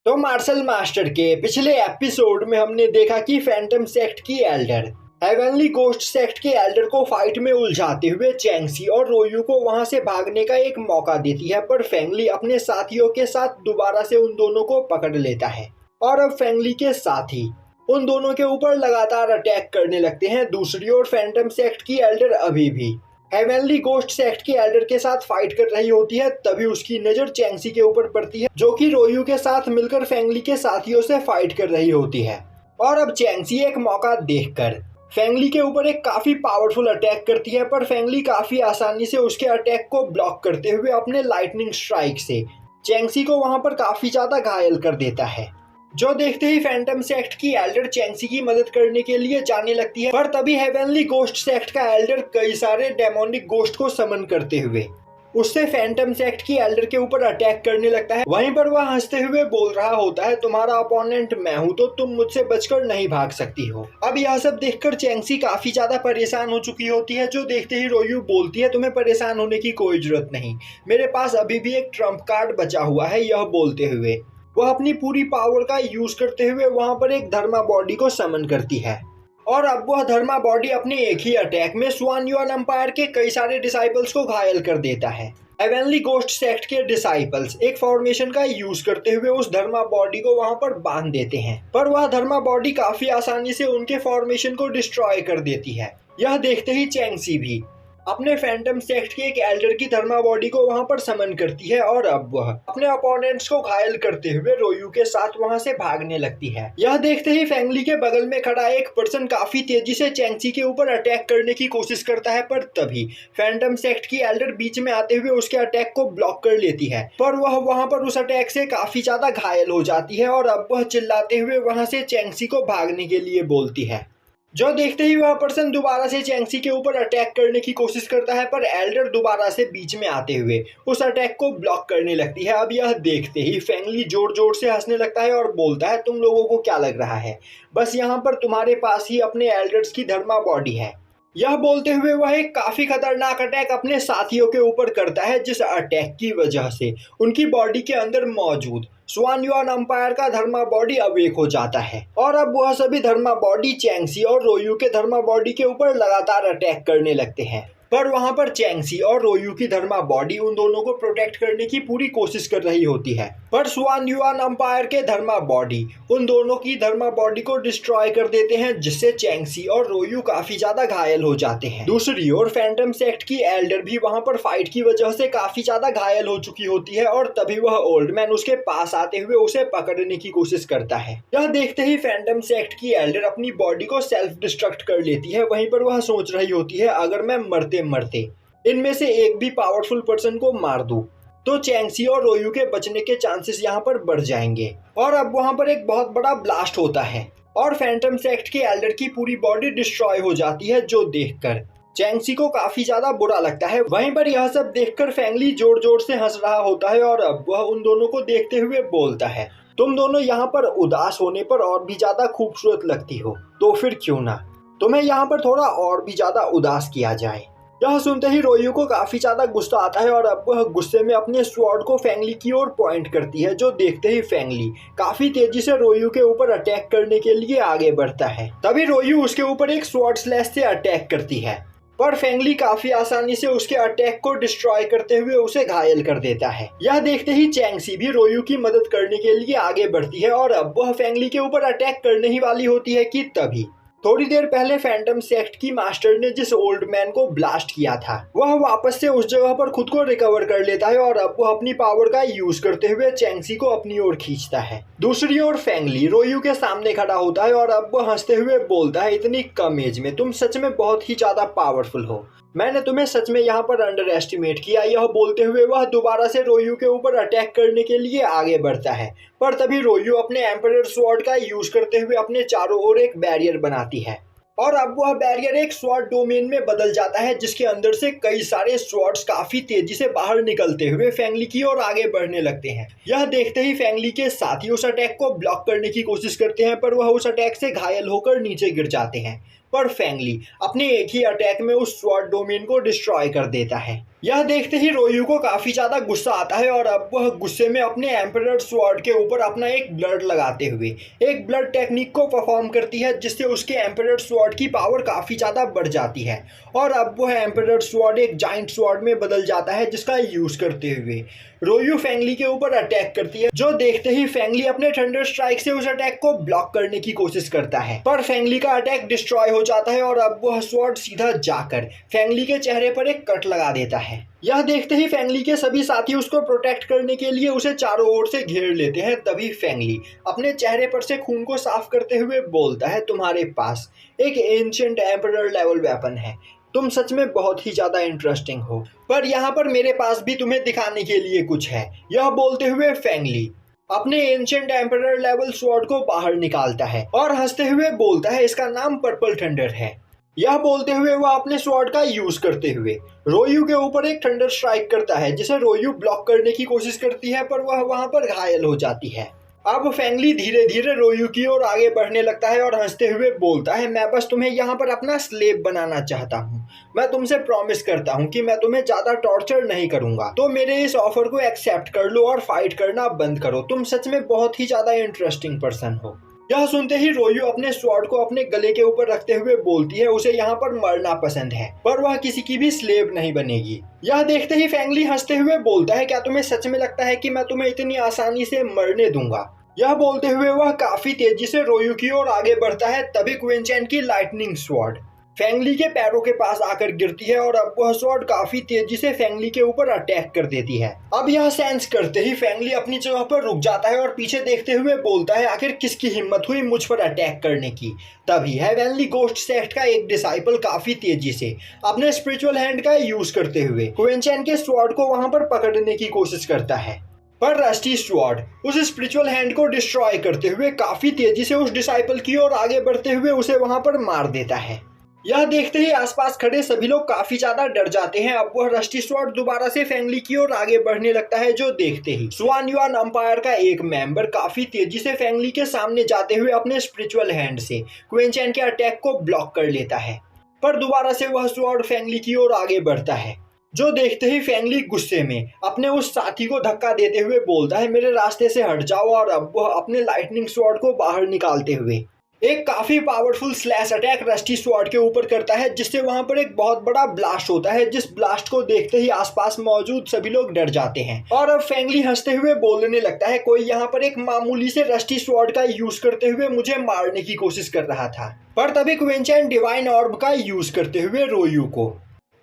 तो martial master के पिछले एपिसोड में हमने देखा कि फैंटम सेक्ट की एल्डर हेवनली गोस्ट सेक्ट के एल्डर को फाइट में उलझाते हुए चैंगसी और रोयू को वहां से भागने का एक मौका देती है, पर फेंगली अपने साथियों के साथ दोबारा से उन दोनों को पकड़ लेता है और अब फेंगली के साथी उन दोनों के ऊपर लगातार अटैक करने लगते हैं। दूसरी ओर फैंटम सेक्ट की एल्डर अभी भी हेवनली गोस्ट सेक्ट के एल्डर के साथ फाइट कर रही होती है। तभी उसकी नजर चैंगसी के ऊपर पड़ती है, जो कि रोयू के साथ मिलकर फेंगली के साथियों से फाइट कर रही होती है। और अब चैंगसी एक मौका देखकर फेंगली के ऊपर एक काफी पावरफुल अटैक करती है, पर फेंगली काफी आसानी से उसके अटैक को ब्लॉक करते हुए अपने लाइटनिंग स्ट्राइक से चैंगसी को वहां पर काफी ज्यादा घायल कर देता है, जो देखते ही फैंटम सेक्ट की एल्डर चैंगसी की मदद करने के लिए जाने लगती है। पर तभी हेवनली गोस्ट सेक्ट का एल्डर कई सारे डेमोनिक गोस्ट को समन करते हुए उससे फैंटम सेक्ट की एल्डर के ऊपर अटैक करने लगता है। वहीं पर वह हंसते हुए बोल रहा होता है, तुम्हारा अपोनेंट मैं हूं, तो तुम मुझसे बचकर नहीं भाग सकती हो। अब यह सब देखकर चैंगसी काफी ज्यादा परेशान हो चुकी होती है, जो देखते ही रोयू बोलती है, तुम्हें परेशान होने की कोई जरूरत नहीं, मेरे पास अभी भी एक ट्रम्प कार्ड बचा हुआ है। यह बोलते हुए वह अपनी पूरी पावर का यूज करते हुए वहां पर एक धर्मा बॉडी को समन करती है, और अब वह धर्मा बॉडी अपने एक ही अटैक में स्वान युआन एम्पायर के कई सारे डिसाइपल्स को घायल कर देता है। हेवनली गोस्ट सेक्ट के डिसाइपल्स एक फॉर्मेशन का यूज करते हुए उस धर्मा बॉडी को वहां पर बांध देते हैं, पर वह धर्मा बॉडी काफी आसानी से उनके फॉर्मेशन को डिस्ट्रॉय कर देती है। यह देखते ही चैंगसी भी अपने फैंटम सेक्ट के एक एल्डर की धर्मा बॉडी को वहां पर समन करती है, और अब वह अपने अपोनेंट्स को घायल करते हुए रोयू के साथ वहां से भागने लगती है। यह देखते ही फेंगली के बगल में खड़ा एक पर्सन काफी तेजी से चैंगसी के ऊपर अटैक करने की कोशिश करता है, पर तभी फैंटम सेक्ट की एल्डर बीच में आते हुए उसके अटैक को ब्लॉक कर लेती है, पर वह वहां पर उस अटैक से काफी ज्यादा घायल हो जाती है, और अब वह चिल्लाते हुए वहां से चैंगसी को भागने के लिए बोलती है। जो देखते ही वह पर्सन दोबारा से चैंगसी के ऊपर अटैक करने की कोशिश करता है, पर एल्डर दोबारा से बीच में आते हुए उस अटैक को ब्लॉक करने लगती है। अब यह देखते ही फेंगली जोर जोर से हंसने लगता है और बोलता है, तुम लोगों को क्या लग रहा है, बस यहाँ पर तुम्हारे पास ही अपने एल्डर्स की धर्मा बॉडी है। यह बोलते हुए वह एक काफी खतरनाक अटैक अपने साथियों के ऊपर करता है, जिस अटैक की वजह से उनकी बॉडी के अंदर मौजूद स्वान युआन एम्पायर का धर्मा बॉडी अवेक हो जाता है, और अब वह सभी धर्मा बॉडी चैंगसी और रोयू के धर्मा बॉडी के ऊपर लगातार अटैक करने लगते हैं। पर वहां पर चैंगसी और रोयू की धर्मा बॉडी उन दोनों को प्रोटेक्ट करने की पूरी कोशिश कर रही होती है, पर स्वान युआन एम्पायर के धर्मा बॉडी उन दोनों की धर्मा बॉडी को डिस्ट्रॉय कर देते हैं, जिससे चैंगसी और रोयू काफी ज्यादा घायल हो जाते हैं। दूसरी ओर फैंटम सेक्ट की एल्डर भी वहां पर फाइट की वजह से काफी ज्यादा घायल हो चुकी होती है, और तभी वह ओल्ड मैन उसके पास आते हुए उसे पकड़ने की कोशिश करता है। यह देखते ही फैंटम सेक्ट की एल्डर अपनी बॉडी को सेल्फ डिस्ट्रक्ट कर लेती है। वहीं पर वह सोच रही होती है, अगर मैं मरते मरते इनमें से एक भी पावरफुल पर्सन को मार दूं, तो चैंगसी और रोयू के बचने के चांसेस यहाँ पर बढ़ जाएंगे। और अब वहां पर एक बहुत बड़ा ब्लास्ट होता है और फैंटम सेक्ट के एल्डर की पूरी बॉडी डिस्ट्रॉय हो जाती है, जो देखकर चैंगसी को काफी ज्यादा बुरा लगता है। वहीं पर यह सब देखकर फेंगली जोर जोर से हंस रहा होता है, और अब वह उन दोनों को देखते हुए बोलता है, तुम दोनों यहाँ पर उदास होने पर और भी ज्यादा खूबसूरत लगती हो, तो फिर क्यों ना तुम्हें यहाँ पर थोड़ा और भी ज्यादा उदास किया जाए। यह सुनते ही रोयू को काफी ज्यादा गुस्सा आता है, और अब वह गुस्से में अपने स्वॉर्ड को फेंगली की ओर पॉइंट करती है, जो देखते ही फेंगली काफी तेजी से रोयू के ऊपर अटैक करने के लिए आगे बढ़ता है। तभी रोयू उसके ऊपर एक स्वॉर्ड स्लैश से अटैक करती है, पर फेंगली काफी आसानी से उसके अटैक को डिस्ट्रॉय करते हुए उसे घायल कर देता है। यह देखते ही चैंगसी भी रोयू की मदद करने के लिए आगे बढ़ती है, और अब वह फेंगली के ऊपर अटैक करने ही वाली होती है कि तभी थोड़ी देर पहले फैंटम सेक्ट की मास्टर ने जिस ओल्ड मैन को ब्लास्ट किया था, वह वापस से उस जगह पर खुद को रिकवर कर लेता है, और अब वह अपनी पावर का यूज करते हुए चैंगसी को अपनी ओर खींचता है। दूसरी ओर फेंगली रोयू के सामने खड़ा होता है, और अब वह हंसते हुए बोलता है, इतनी कम एज में तुम सच में बहुत ही ज्यादा पावरफुल हो, मैंने तुम्हें सच में यहाँ पर अंडर एस्टिमेट किया। यह बोलते हुए वह दोबारा से रोयू के ऊपर अटैक करने के लिए आगे बढ़ता है, पर तभी रोयू अपने एम्परर स्वॉर्ड का यूज करते हुए अपने चारों ओर एक बैरियर बनाती है, और अब वह बैरियर एक स्वॉर्ड डोमेन में बदल जाता है, जिसके अंदर से कई सारे स्वॉर्ड्स काफी तेजी से बाहर निकलते हुए फेंगली की ओर आगे बढ़ने लगते हैं। यह देखते ही फेंगली के साथी उस अटैक को ब्लॉक करने की कोशिश करते हैं, पर वह उस अटैक से घायल होकर नीचे गिर जाते हैं। पर फेंगली अपने एक ही अटैक में उस स्वॉर्ड डोमेन को डिस्ट्रॉय कर देता है। यह देखते ही रोयू को काफी ज्यादा गुस्सा आता है और अब वह गुस्से में अपने एम्परर स्वॉर्ड के ऊपर अपना एक ब्लड लगाते हुए एक ब्लड टेक्निक को परफॉर्म करती है, जिससे उसके एम्परर स्वॉर्ड की पावर काफी ज्यादा बढ़ जाती है और अब वह एम्परर स्वॉर्ड एक जाइंट स्वॉर्ड में बदल जाता है, जिसका यूज करते हुए रोयू फेंगली के ऊपर अटैक करती है। जो देखते ही फेंगली अपने थंडर स्ट्राइक से उस अटैक को ब्लॉक करने की कोशिश करता है, पर फेंगली का अटैक डिस्ट्रॉय हो जाता है और अब वह स्वॉर्ड सीधा जाकर फेंगली के चेहरे पर एक कट लगा देता है। यह देखते ही फेंगली के सभी साथी उसको प्रोटेक्ट करने के लिए उसे चारों ओर से घेर लेते हैं। तभी फेंगली अपने चेहरे पर से खून को साफ करते हुए बोलता है, तुम्हारे पास एक एंशिएंट एम्परर लेवल वेपन है, तुम सच में बहुत ही ज्यादा इंटरेस्टिंग हो, पर यहाँ पर मेरे पास भी तुम्हें दिखाने के लिए कुछ है। यह बोलते हुए फेंगली अपने एंशिएंट एम्परर लेवल स्वॉर्ड को बाहर निकालता है और हंसते हुए बोलता है, इसका नाम पर्पल थंडर है। यह बोलते हुए वह अपने स्वॉर्ड का यूज करते हुए रोयू के ऊपर एक थंडर स्ट्राइक करता है, जिसे रोयू ब्लॉक करने की कोशिश करती है, पर वह वहां पर घायल हो जाती है। अब फेंगली धीरे धीरे रोयू की ओर आगे बढ़ने लगता है और हंसते हुए बोलता है, मैं बस तुम्हें यहाँ पर अपना स्लेव बनाना चाहता हूँ। मैं तुमसे प्रॉमिस करता हूँ कि मैं तुम्हें ज्यादा टॉर्चर नहीं करूंगा, तो मेरे इस ऑफर को एक्सेप्ट कर लो और फाइट करना बंद करो। तुम सच में बहुत ही ज्यादा इंटरेस्टिंग पर्सन हो। यह सुनते ही रोयू अपने स्वॉर्ड को अपने गले के ऊपर रखते हुए बोलती है, उसे यहाँ पर मरना पसंद है, पर वह किसी की भी स्लेव नहीं बनेगी। यह देखते ही फेंगली हंसते हुए बोलता है, क्या तुम्हें सच में लगता है कि मैं तुम्हें इतनी आसानी से मरने दूंगा? यह बोलते हुए वह काफी तेजी से रोयू की ओर आगे बढ़ता है। तभी क्विंचेन की लाइटनिंग स्वॉर्ड फेंगली के पैरों के पास आकर गिरती है और अब वह स्वॉर्ड काफी तेजी से फेंगली के ऊपर अटैक कर देती है। अब यह सेंस करते ही फेंगली अपनी जगह पर रुक जाता है और पीछे देखते हुए बोलता है, आखिर किसकी हिम्मत हुई मुझ पर अटैक करने की। तभी हेवनली गोस्ट सेक्ट का एक डिसाइपल काफी तेजी से अपने स्पिरिचुअल हैंड का यूज करते हुए क्विंचेन के स्वॉर्ड को वहां पर पकड़ने की कोशिश करता है, पर रस्टी स्वॉर्ड उस स्पिरिचुअल हैंड को डिस्ट्रॉय करते हुए काफी तेजी से उस डिसाइपल की ओर आगे बढ़ते हुए उसे वहां पर मार देता है। यह देखते ही आसपास खड़े सभी लोग काफी ज्यादा डर जाते हैं। अब वह रस्टी स्वॉर्ड दोबारा से फेंगली की ओर आगे बढ़ने लगता है, जो देखते ही स्वान युआन अंपायर का एक मेंबर काफी तेजी से फेंगली के सामने जाते हुए अपने स्पिरिचुअल हैंड से क्विंचेन के अटैक को ब्लॉक कर लेता है, पर दोबारा से वह स्वॉर्ड फेंगली की ओर आगे बढ़ता है, जो देखते ही फेंगली गुस्से में अपने उस साथी को धक्का देते हुए बोलता है, मेरे रास्ते से हट जाओ। और अब वह अपने लाइटनिंग स्वॉर्ड को बाहर निकालते हुए एक काफी powerful slash attack rusty sword के ऊपर करता है, जिससे वहां पर एक बहुत बड़ा ब्लास्ट होता है, जिस ब्लास्ट को देखते ही आसपास मौजूद सभी लोग डर जाते हैं। और अब फेंगली हंसते हुए बोलने लगता है, कोई यहाँ पर एक मामूली से रस्टी स्वॉर्ड का यूज करते हुए मुझे मारने की कोशिश कर रहा था। पर तभी क्विंचेन डिवाइन ऑर्ब का यूज करते हुए रोयू को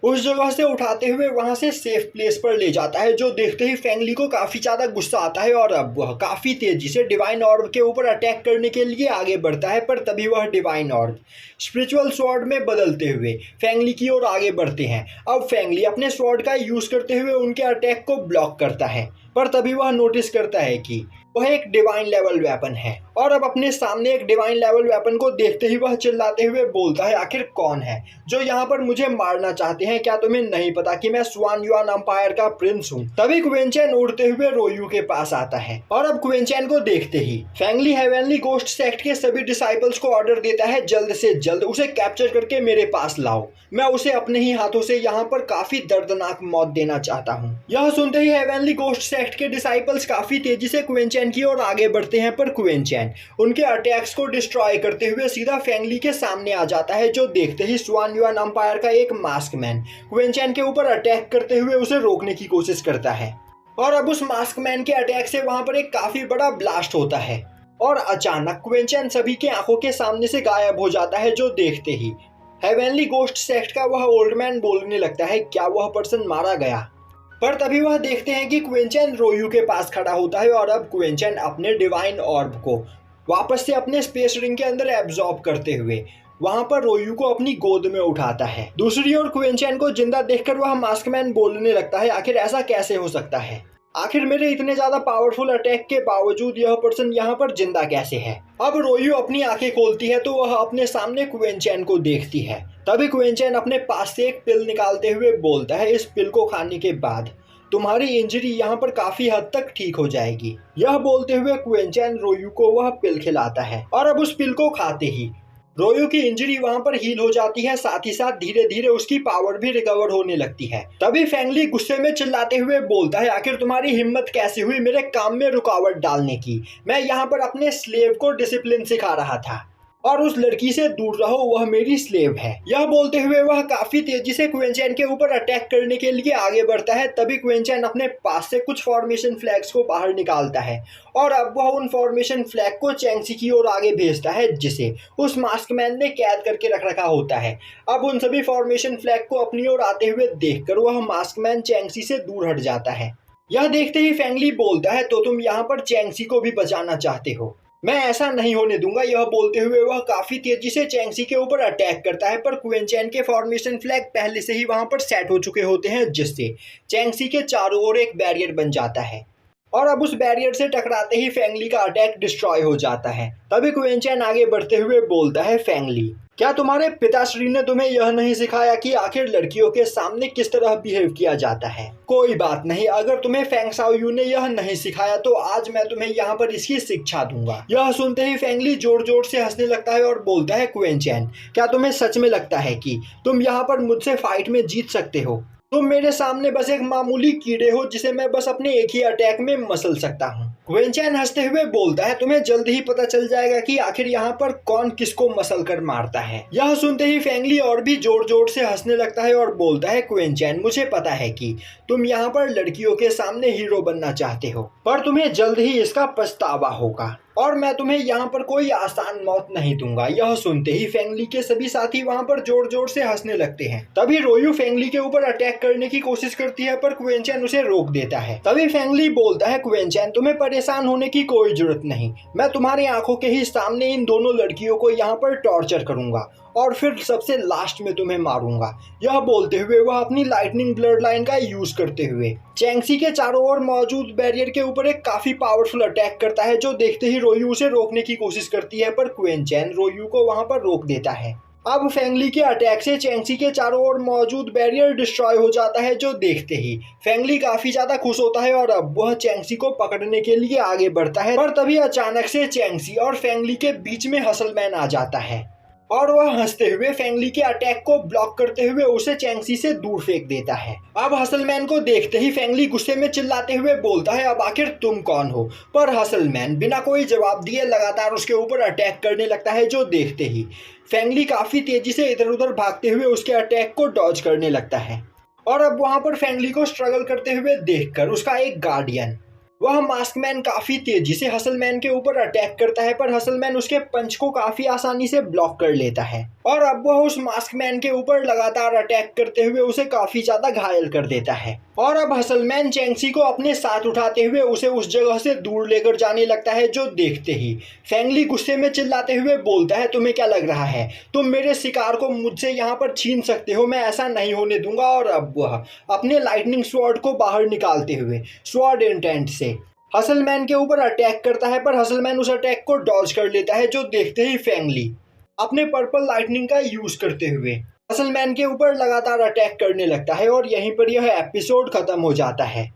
उस जगह से उठाते हुए वहां से सेफ प्लेस पर ले जाता है, जो देखते ही फेंगली को काफी ज्यादा गुस्सा आता है और अब वह काफी तेजी से डिवाइन ऑर्ब के ऊपर अटैक करने के लिए आगे बढ़ता है। पर तभी वह डिवाइन ऑर्ब स्पिरिचुअल स्वॉर्ड में बदलते हुए फेंगली की ओर आगे बढ़ते हैं। अब फेंगली अपने स्वॉर्ड का यूज करते हुए उनके अटैक को ब्लॉक करता है, पर तभी वह नोटिस करता है कि वह एक डिवाइन लेवल वेपन है और अब अपने सामने एक डिवाइन लेवल वेपन को देखते ही वह चिल्लाते हुए बोलता है, आखिर कौन है जो यहाँ पर मुझे मारना चाहते हैं? क्या तुम्हें नहीं पता कि मैं स्वान युआन अंपायर का प्रिंस हूँ? तभी क्विंचेन उड़ते हुए रोयू के पास आता है और अब क्विंचेन को देखते ही फेंगली हेवनली गोस्ट सेक्ट के सभी डिसाइपल्स को ऑर्डर देता है, जल्द से जल्द उसे कैप्चर करके मेरे पास लाओ, मैं उसे अपने ही हाथों से यहाँ पर काफी दर्दनाक मौत देना चाहता हूँ। यह सुनते ही हेवनली गोस्ट सेक्ट के डिसाइपल्स काफी तेजी से क्विंचेन की ओर आगे बढ़ते हैं, पर क्विंचेन उनके अटैक्स को डिस्ट्रॉय करते हुए सीधा फेंगली के सामने आ जाता है, जो देखते ही स्वान युआन अंपायर का एक मास्कमैन क्विंचेन के ऊपर अटैक करते हुए उसे रोकने की कोशिश करता है। और अब उस मास्कमैन के अटैक से वहां पर एक काफी बड़ा ब्लास्ट होता है और अचानक क्विंचेन सभी के आंखों के सामने से गायब हो जाता है, जो देखते ही हेवनली गोस्ट सेक्ट का वह ओल्ड मैन बोलने लगता है, क्या वह पर्सन मारा गया? पर तभी वह देखते हैं कि क्विंचेन रोयू के पास खड़ा होता है और अब क्विंचेन अपने डिवाइन ऑर्ब को वापस से अपने स्पेस रिंग के अंदर एब्जॉर्ब करते हुए वहां पर रोयू को अपनी गोद में उठाता है। दूसरी ओर क्विंचेन को जिंदा देखकर वह मास्कमैन बोलने लगता है, आखिर ऐसा कैसे हो सकता है? आखिर मेरे इतने ज्यादा पावरफुल अटैक के बावजूद यह पर्सन यहाँ पर जिंदा कैसे है? अब रोयू अपनी आंखें खोलती है तो वह अपने सामने क्विंचेन को देखती है। तभी क्विंचेन अपने पास से एक पिल निकालते हुए बोलता है, इस पिल को खाने के बाद तुम्हारी इंजरी यहाँ पर काफी हद तक ठीक हो जाएगी। यह बोलते हुए क्विंचेन रोयू को वह पिल खिलाता है और अब उस पिल को खाते ही रोयू की इंजरी वहां पर हील हो जाती है, साथ ही साथ धीरे धीरे उसकी पावर भी रिकवर होने लगती है। तभी फेंगली गुस्से में चिल्लाते हुए बोलता है, आखिर तुम्हारी हिम्मत कैसे हुई मेरे काम में रुकावट डालने की? मैं यहाँ पर अपने स्लेव को डिसिप्लिन सिखा रहा था और उस लड़की से दूर रहो, वह मेरी स्लेव है। यह बोलते हुए वह काफी तेजी से क्विंचैन के ऊपर अटैक करने के लिए आगे बढ़ता है। तभी क्विंचैन अपने पास से कुछ फॉर्मेशन फ्लैग्स को बाहर निकालता है और अब वह उन फॉर्मेशन फ्लैग को चैंगसी की ओर आगे भेजता है, जिसे उस मास्कमैन ने कैद करके रख रखा होता है। अब उन सभी फॉर्मेशन फ्लैग को अपनी ओर आते हुए देखकर वह मास्कमैन चैंगसी से दूर हट जाता है। यह देखते ही फेंगली बोलता है, तो तुम यहाँ पर चैंगसी को भी बचाना चाहते हो? मैं ऐसा नहीं होने दूंगा। यह बोलते हुए वह काफी तेजी से चैंगसी के ऊपर अटैक करता है, पर क्विंचैन के फॉर्मेशन फ्लैग पहले से ही वहां पर सेट हो चुके होते हैं, जिससे चैंगसी के चारों ओर एक बैरियर बन जाता है और अब उस बैरियर से टकराते ही फेंगली का अटैक डिस्ट्रॉय हो जाता है। तभी क्विंचैन आगे बढ़ते हुए बोलता है, फेंगली, क्या तुम्हारे पिताश्री ने तुम्हें यह नहीं सिखाया कि आखिर लड़कियों के सामने किस तरह बिहेव किया जाता है? कोई बात नहीं, अगर तुम्हें फेंग शाओयू ने यह नहीं सिखाया तो आज मैं तुम्हें यहाँ पर इसकी शिक्षा दूंगा। यह सुनते ही फेंगली जोर जोर से हंसने लगता है और बोलता है, क्विंचैन, क्या तुम्हें सच में लगता है कि तुम यहाँ पर मुझसे फाइट में जीत सकते हो? तुम मेरे सामने बस एक मामूली कीड़े हो जिसे मैं बस अपने एक ही अटैक में मसल सकता हूँ। क्विंचैन हंसते हुए बोलता है, तुम्हें जल्द ही पता चल जाएगा कि आखिर यहाँ पर कौन किसको मसल कर मारता है। यह सुनते ही फेंगली और भी जोर जोर से हंसने लगता है और बोलता है, क्विंचैन, मुझे पता है कि तुम यहाँ पर लड़कियों के सामने हीरो बनना चाहते हो, पर तुम्हें जल्द ही इसका पछतावा होगा और मैं तुम्हें यहाँ पर कोई आसान मौत नहीं दूंगा। यह सुनते ही फेंगली के सभी साथी वहाँ पर जोर जोर से हंसने लगते हैं। तभी रोयू फेंगली के ऊपर अटैक करने की कोशिश करती है, पर क्विंचैन उसे रोक देता है। तभी फेंगली बोलता है, क्विंचैन, तुम्हें परेशान होने की कोई जरूरत नहीं। मैं तुम्हारी आंखों के ही सामने इन दोनों लड़कियों को यहाँ पर टॉर्चर करूंगा और फिर सबसे लास्ट में तुम्हें मारूंगा। यह बोलते हुए वह अपनी लाइटनिंग ब्लड लाइन का यूज करते हुए चैंगसी के चारों ओर मौजूद बैरियर के ऊपर एक काफी पावरफुल अटैक करता है, जो देखते ही रोयू उसे रोकने की कोशिश करती है, पर क्विंचैन रोयू को वहां पर रोक देता है। अब फेंगली के अटैक से चैंगसी के चारों ओर मौजूद बैरियर डिस्ट्रॉय हो जाता है, जो देखते ही फेंगली काफी ज्यादा खुश होता है और अब वह चैंगसी को पकड़ने के लिए आगे बढ़ता है। पर तभी अचानक से चैंगसी और फेंगली के बीच में हसलमैन आ जाता है और वह हंसते हुए फेंगली के अटैक को ब्लॉक करते हुए उसे चैंगसी से दूर फेंक देता है। अब हसलमैन को देखते ही फेंगली गुस्से में चिल्लाते हुए बोलता है, अब आखिर तुम कौन हो? पर हसलमैन बिना कोई जवाब दिए लगातार उसके ऊपर अटैक करने लगता है, जो देखते ही फेंगली काफी तेजी से इधर उधर भागते हुए उसके अटैक को डॉज करने लगता है और अब वहां पर फेंगली को स्ट्रगल करते हुए देखकर उसका एक गार्डियन, वह मास्कमैन, काफी तेजी से हसलमैन के ऊपर अटैक करता है, पर हसलमैन उसके पंच को काफी आसानी से ब्लॉक कर लेता है और अब वह उस मास्कमैन के ऊपर लगातार अटैक करते हुए उसे काफी ज्यादा घायल कर देता है और अब हसलमैन चैंगसी को अपने साथ उठाते हुए उसे उस जगह से दूर लेकर जाने लगता है, जो देखते ही फेंगली गुस्से में चिल्लाते हुए बोलता है, तुम्हें क्या लग रहा है तुम मेरे शिकार को मुझसे यहाँ पर छीन सकते हो? मैं ऐसा नहीं होने दूंगा। और अब वह अपने लाइटनिंग स्वॉर्ड को बाहर निकालते हुए स्वॉर्ड इंटेंट से हसलमैन के ऊपर अटैक करता है, पर हसलमैन उस अटैक को डॉज कर लेता है, जो देखते ही फेंगली अपने पर्पल लाइटनिंग का यूज करते हुए हसलमैन के ऊपर लगातार अटैक करने लगता है और यहीं पर यह एपिसोड खत्म हो जाता है।